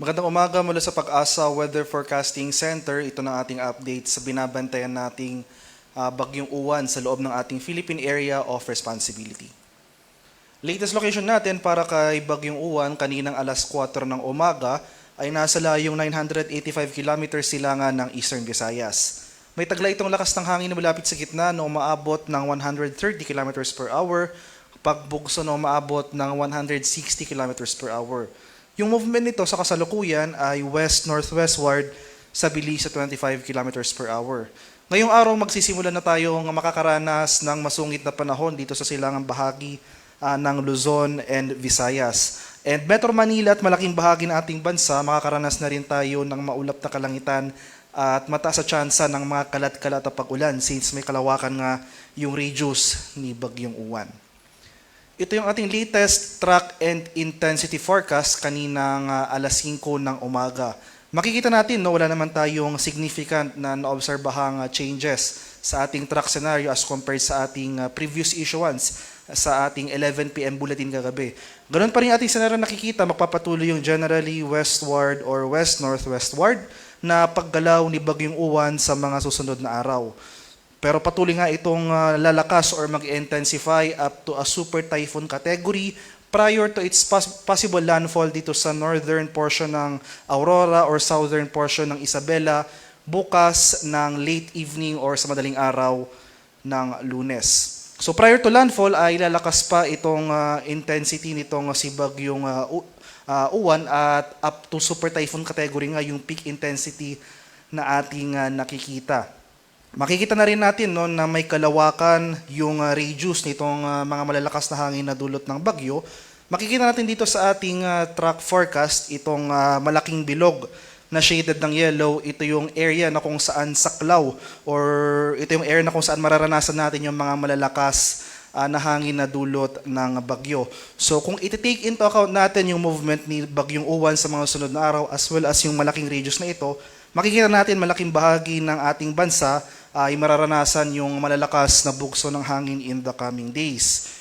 Magandang umaga mula sa Pag-asa Weather Forecasting Center. Ito na ating update sa binabantayan nating Bagyong Uwan sa loob ng ating Philippine Area of Responsibility. Latest location natin para kay Bagyong Uwan kaninang alas 4 ng umaga ay nasa layong 985 kilometers silangan ng Eastern Visayas. May tagla itong lakas ng hangin na malapit sa gitna na umaabot ng 130 kilometers per hour, pagbugso na umaabot ng 160 kilometers per hour. Yung movement nito sa kasalukuyan ay west-northwestward sa bilis sa 25 kilometers per hour. Ngayong araw magsisimula na tayong makakaranas ng masungit na panahon dito sa silangang bahagi ng Luzon and Visayas. And Metro Manila at malaking bahagi ng ating bansa, makakaranas na rin tayo ng maulap na kalangitan at mataas sa tsansa ng mga kalat-kalat na pag-ulan since may kalawakan nga yung radius ni Bagyong Uwan. Ito yung ating latest track and intensity forecast kaninang alas 5 ng umaga. Makikita natin wala naman tayong significant na naobserbahang changes sa ating track scenario as compared sa ating previous issuance sa ating 11 PM bulletin kagabi. Ganun pa rin ating scenario nakikita, magpapatuloy yung generally westward or west-northwestward na paggalaw ni Bagyong Uwan sa mga susunod na araw. Pero patuloy nga itong lalakas or mag-intensify up to a super typhoon category prior to its possible landfall dito sa northern portion ng Aurora or southern portion ng Isabela bukas ng late evening or sa madaling araw ng Lunes. So prior to landfall ay lalakas pa itong intensity nitong si Bagyong Uwan at up to super typhoon category nga yung peak intensity na ating nakikita. Makikita na rin natin na may kalawakan yung radius nitong mga malalakas na hangin na dulot ng bagyo. Makikita natin dito sa ating track forecast itong malaking bilog na shaded ng yellow. Ito yung area na kung saan saklaw or ito yung area na kung saan mararanasan natin yung mga malalakas na hangin na dulot ng bagyo. So kung iti-take into account natin yung movement ni Bagyong Uwan sa mga sunod na araw as well as yung malaking radius na ito, makikita natin malaking bahagi ng ating bansa ay mararanasan yung malalakas na bugso ng hangin in the coming days.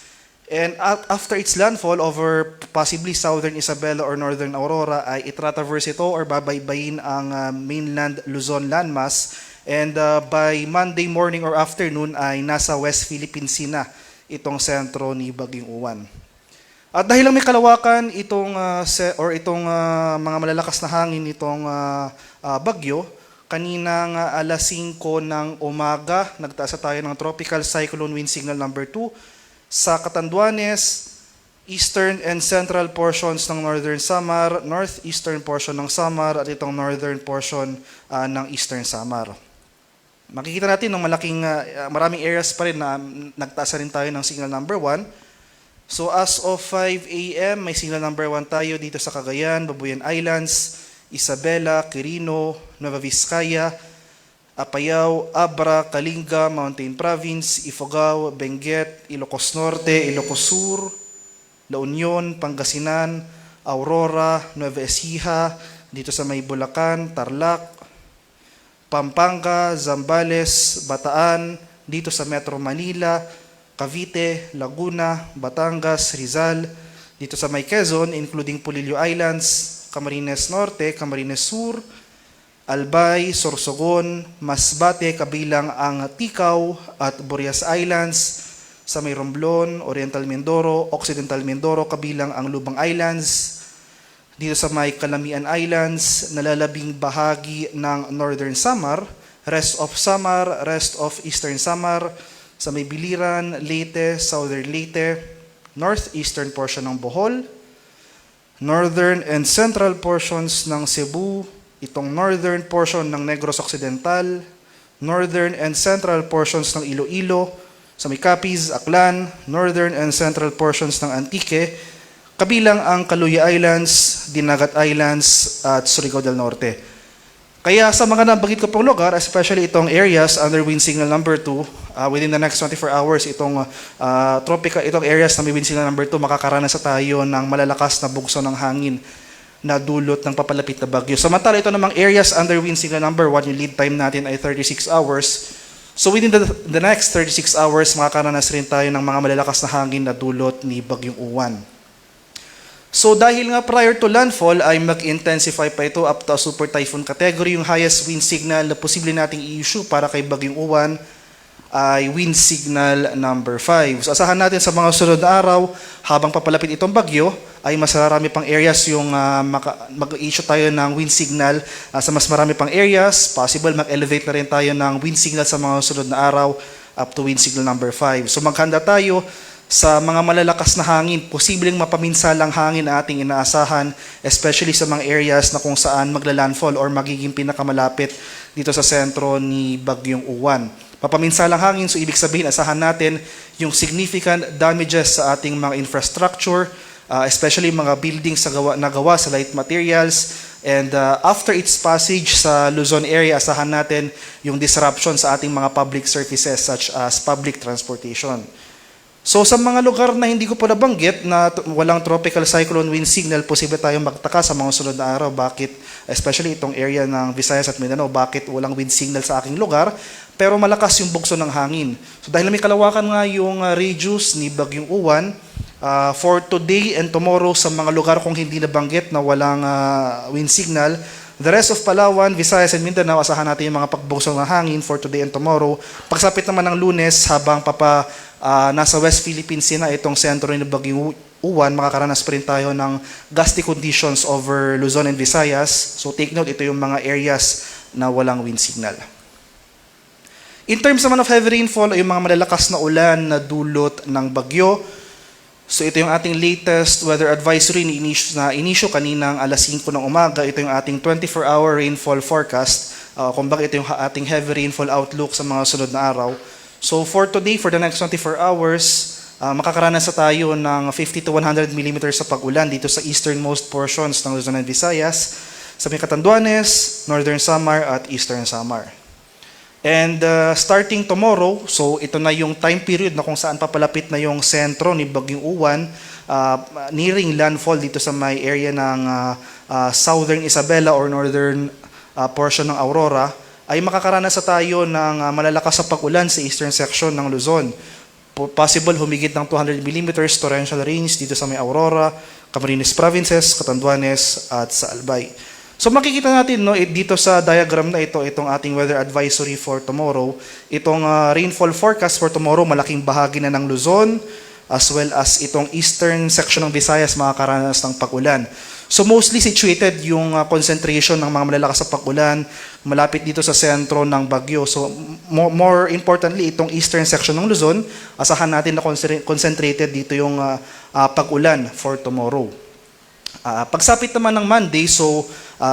And after its landfall over possibly southern Isabela or northern Aurora ay itratraverse ito or babaybayin ang mainland Luzon landmass and by Monday morning or afternoon ay nasa West Philippine Sea na itong sentro ni Bagyong Uwan. At dahil lang may kalawakan itong mga malalakas na hangin itong bagyo, kaninang alas 5 ng umaga, nagtaas tayo ng Tropical Cyclone Wind Signal number 2 sa Catanduanes, eastern and central portions ng northern Samar, northeastern portion ng Samar at itong northern portion ng eastern Samar. Makikita natin ng maraming areas pa rin na nagtaas rin tayo ng signal number 1. So as of 5 AM, may signal number 1 tayo dito sa Cagayan, Babuyan Islands, Isabela, Quirino, Nueva Vizcaya, Apayao, Abra, Kalinga, Mountain Province, Ifugao, Benguet, Ilocos Norte, Ilocos Sur, La Union, Pangasinan, Aurora, Nueva Ecija, dito sa may Bulacan, Tarlac, Pampanga, Zambales, Bataan, dito sa Metro Manila, Cavite, Laguna, Batangas, Rizal, dito sa may Quezon, including Polillo Islands, Camarines Norte, Camarines Sur, Albay, Sorsogon, Masbate, kabilang ang Ticao at Burias Islands, sa may Romblon, Oriental Mindoro, Occidental Mindoro, kabilang ang Lubang Islands, dito sa may Calamian Islands, nalalabing bahagi ng Northern Samar, rest of Samar, rest of Eastern Samar, sa may Biliran, Leyte, Southern Leyte, northeastern portion ng Bohol, northern and central portions ng Cebu, itong northern portion ng Negros Occidental, northern and central portions ng Iloilo, sa may Capiz, Aklan, northern and central portions ng Antique, kabilang ang Caluya Islands, Dinagat Islands, at Surigao del Norte. Kaya sa mga nabanggit ko pong lugar, especially itong areas under wind signal number 2, within the next 24 hours, itong areas na may wind signal number 2, makakaranas tayo ng malalakas na bugso ng hangin na dulot ng papalapit na bagyo. Samantala ito namang areas under wind signal number 1, yung lead time natin ay 36 hours. So within the next 36 hours, makakaranas rin tayo ng mga malalakas na hangin na dulot ni Bagyong Uwan. So dahil nga prior to landfall ay mag-intensify pa ito up to a super typhoon category, yung highest wind signal na posible nating i-issue para kay Bagyong Uwan ay wind signal number 5. So asahan natin sa mga sunod na araw, habang papalapit itong bagyo, ay mas marami pang areas yung mag-issue tayo ng wind signal sa mas marami pang areas. Possible mag-elevate na rin tayo ng wind signal sa mga sunod na araw up to wind signal number 5. So maghanda tayo sa mga malalakas na hangin, posibleng mapaminsalang hangin na ating inaasahan, especially sa mga areas na kung saan magla-landfall or magiging pinakamalapit dito sa sentro ni Bagyong Uwan. Mapaminsalang hangin, so ibig sabihin, asahan natin yung significant damages sa ating mga infrastructure, especially mga buildings na gawa sa light materials, and after its passage sa Luzon area, asahan natin yung disruption sa ating mga public services such as public transportation. So sa mga lugar na hindi ko pa nabanggit na walang tropical cyclone wind signal, posible tayong magtaka sa mga sunod na araw. Bakit, especially itong area ng Visayas at Mindanao, bakit walang wind signal sa aking lugar, pero malakas yung bugso ng hangin. So dahil may kalawakan nga yung radius ni Bagyong Uwan, for today and tomorrow sa mga lugar kung hindi nabanggit na walang wind signal, the rest of Palawan, Visayas, and Mindanao, asahan natin yung mga pagbugso ng hangin for today and tomorrow. Pagsapit naman ng Lunes, habang nasa West Philippines na itong sentro ni Bagyong Uwan, makakaranas pa rin tayo ng gusty conditions over Luzon and Visayas. So take note, ito yung mga areas na walang wind signal. In terms naman of heavy rainfall, ay yung mga malalakas na ulan na dulot ng bagyo. So ito yung ating latest weather advisory na inisyo kaninang alas 5 ng umaga. Ito yung ating 24-hour rainfall forecast. Kumbaga ito yung ating heavy rainfall outlook sa mga sunod na araw. So for today, for the next 24 hours, makakaranas na tayo ng 50 to 100 millimeters sa pag-ulan dito sa easternmost portions ng Luzon and Visayas, sa may Catanduanes, Northern Samar at Eastern Samar. And starting tomorrow, so ito na yung time period na kung saan papalapit na yung sentro ni Bagyong Uwan, nearing landfall dito sa may area ng Southern Isabela or northern portion ng Aurora, ay makakaranas sa tayo ng malalakas sa pag-ulan sa eastern section ng Luzon. Possible humigit ng 200 millimeters torrential rains dito sa may Aurora, Camarines Provinces, Catanduanes at sa Albay. So makikita natin dito sa diagram na ito, itong ating weather advisory for tomorrow, itong rainfall forecast for tomorrow, malaking bahagi na ng Luzon, as well as itong eastern section ng Visayas makakaranas ng pag-ulan. So mostly situated yung concentration ng mga malalakas sa pag-ulan malapit dito sa sentro ng bagyo. So more importantly, itong eastern section ng Luzon, asahan natin na concentrated dito yung pag-ulan for tomorrow. Pagsapit naman ng Monday, so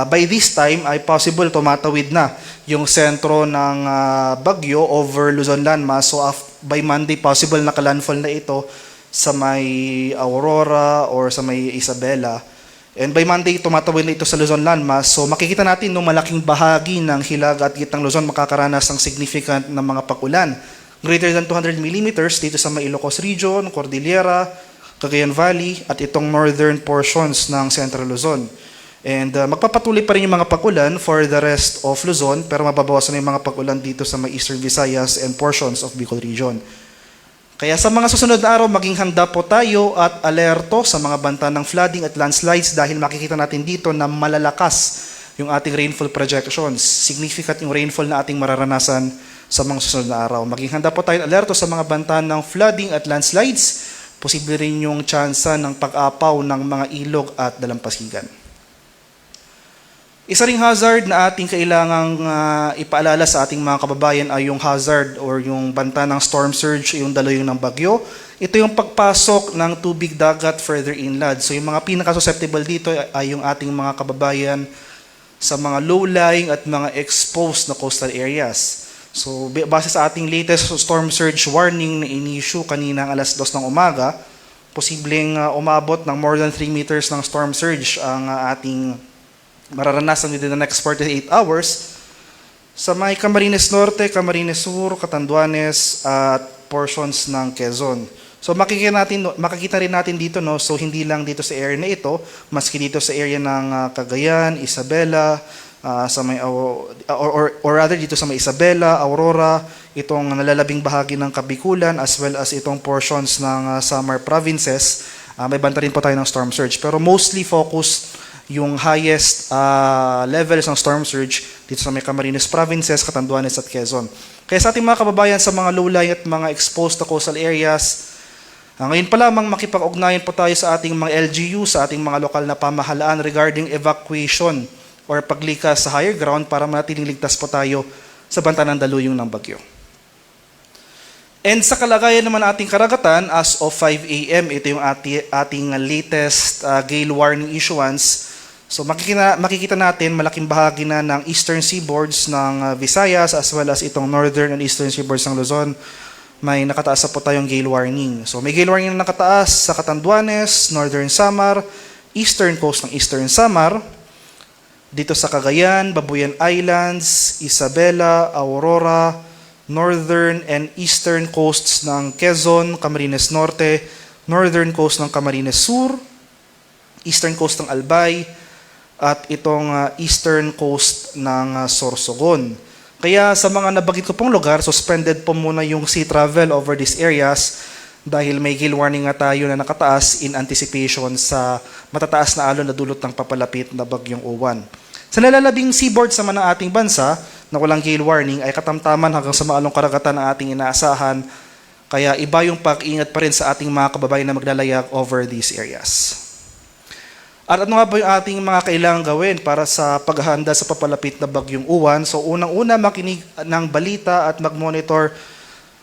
by this time ay possible tumatawid na yung sentro ng bagyo over Luzon landmass. So by Monday, possible nakalandfall na ito sa may Aurora or sa may Isabela. And by Monday, tumatawid na ito sa Luzon landmass. So makikita natin no, malaking bahagi ng Hilaga at Gitnang Luzon makakaranas ng significant na mga pag-ulan. Greater than 200 millimeters dito sa may Ilocos Region, Cordillera, Cagayan Valley, at itong northern portions ng Central Luzon. And magpapatuloy pa rin yung mga pag-ulan for the rest of Luzon, pero mababawasan na yung mga pag-ulan dito sa may Eastern Visayas and portions of Bicol Region. Kaya sa mga susunod na araw, maging handa po tayo at alerto sa mga banta ng flooding at landslides dahil makikita natin dito na malalakas yung ating rainfall projections. Significant yung rainfall na ating mararanasan sa mga susunod na araw. Maging handa po tayo at alerto sa mga banta ng flooding at landslides. Posible rin yung tsansa ng pag-apaw ng mga ilog at dalampasigan. Isa ring hazard na ating kailangang ipaalala sa ating mga kababayan ay yung hazard or yung banta ng storm surge, yung daloy ng bagyo. Ito yung pagpasok ng tubig dagat further inland. So yung mga pinaka-susceptible dito ay yung ating mga kababayan sa mga low-lying at mga exposed na coastal areas. So base sa ating latest storm surge warning na in-issue kanina alas 2 ng umaga, posibleng umabot ng more than 3 meters ng storm surge ang ating mararanasan within the next 48 hours sa may Camarines Norte, Camarines Sur, Catanduanes at portions ng Quezon. So makikita rin natin dito, no, so hindi lang dito sa area na ito, maski dito sa area ng Cagayan, Isabela, sa may or rather dito sa may Isabela, Aurora, itong nalalabing bahagi ng Kabikulan as well as itong portions ng Samar provinces may banta rin po tayo ng storm surge. Pero mostly focused yung highest levels ng storm surge dito sa may Camarines Provinces, Catanduanes at Quezon. Kaya sa ating mga kababayan sa mga low-lying at mga exposed na coastal areas, ngayon pa lamang makipag-ugnayan po tayo sa ating mga LGU, sa ating mga lokal na pamahalaan regarding evacuation or paglikas sa higher ground para manatiling ligtas po tayo sa banta ng daluyong ng bagyo. And sa kalagayan naman ating karagatan, as of 5 a.m., ito yung ating latest gale warning issuance. So makikita natin malaking bahagi na ng eastern seaboards ng Visayas as well as itong northern and eastern seaboards ng Luzon. May nakataas na po tayong gale warning. So may gale warning na nakataas sa Catanduanes, Northern Samar, eastern coast ng Eastern Samar, dito sa Cagayan, Babuyan Islands, Isabela, Aurora, northern and eastern coasts ng Quezon, Camarines Norte, northern coast ng Camarines Sur, eastern coast ng Albay, at itong eastern coast ng Sorsogon. Kaya sa mga nabagit ko pong lugar, suspended po muna yung sea travel over these areas dahil may gale warning nga tayo na nakataas in anticipation sa matataas na alon na dulot ng papalapit na bagyong Uwan. Sa nalalabing seaboards naman ng ating bansa na walang gale warning ay katamtaman hanggang sa maalong karagatan ang ating inaasahan, kaya iba yung pag-ingat pa rin sa ating mga kababayan na maglalayag over these areas. At ano nga ba yung ating mga kailangang gawin para sa paghahanda sa papalapit na bagyong Uwan? So unang-una makinig ng balita at mag-monitor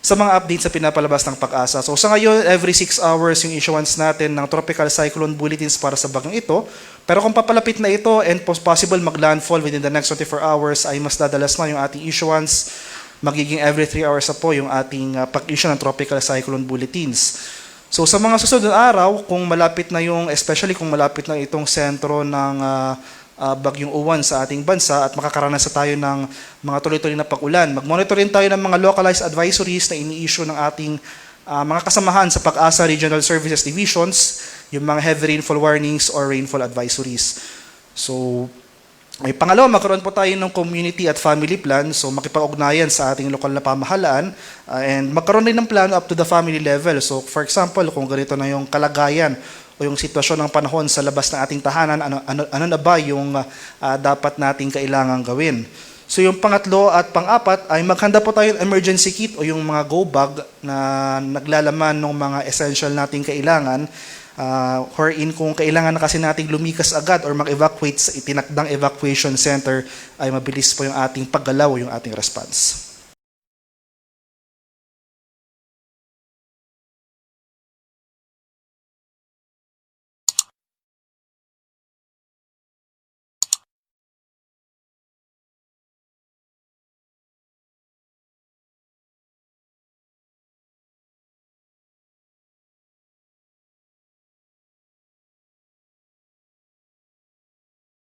sa mga updates sa pinapalabas ng Pag-asa. So sa ngayon, every 6 hours yung issuance natin ng tropical cyclone bulletins para sa bagyong ito. Pero kung papalapit na ito and possible mag-landfall within the next 24 hours ay mas dadalas na yung ating issuance. Magiging every 3 hours na po yung ating pag-issue ng tropical cyclone bulletins. So sa mga susunod na araw, kung malapit na yung, especially kung malapit na itong sentro ng bagyong Uwan sa ating bansa at makakaranas na tayo ng mga tuloy-tuloy na pag-ulan, mag-monitor rin tayo ng mga localized advisories na ini-issue ng ating mga kasamahan sa Pag-asa Regional Services Divisions, yung mga heavy rainfall warnings or rainfall advisories. So, ay pangalawa, magkaroon po tayo ng community at family plan, so makipag-ugnayan sa ating lokal na pamahalaan, and magkaroon din ng plano up to the family level. So, for example, kung ganito na yung kalagayan o yung sitwasyon ng panahon sa labas ng ating tahanan, ano na ba yung dapat nating kailangan gawin. So yung pangatlo at pang-apat ay maghanda po tayo ng emergency kit o yung mga go bag na naglalaman ng mga essential nating kailangan, wherein kung kailangan na kasi nating lumikas agad or mag-evacuate sa itinakdang evacuation center ay mabilis po yung ating paggalaw, yung ating response.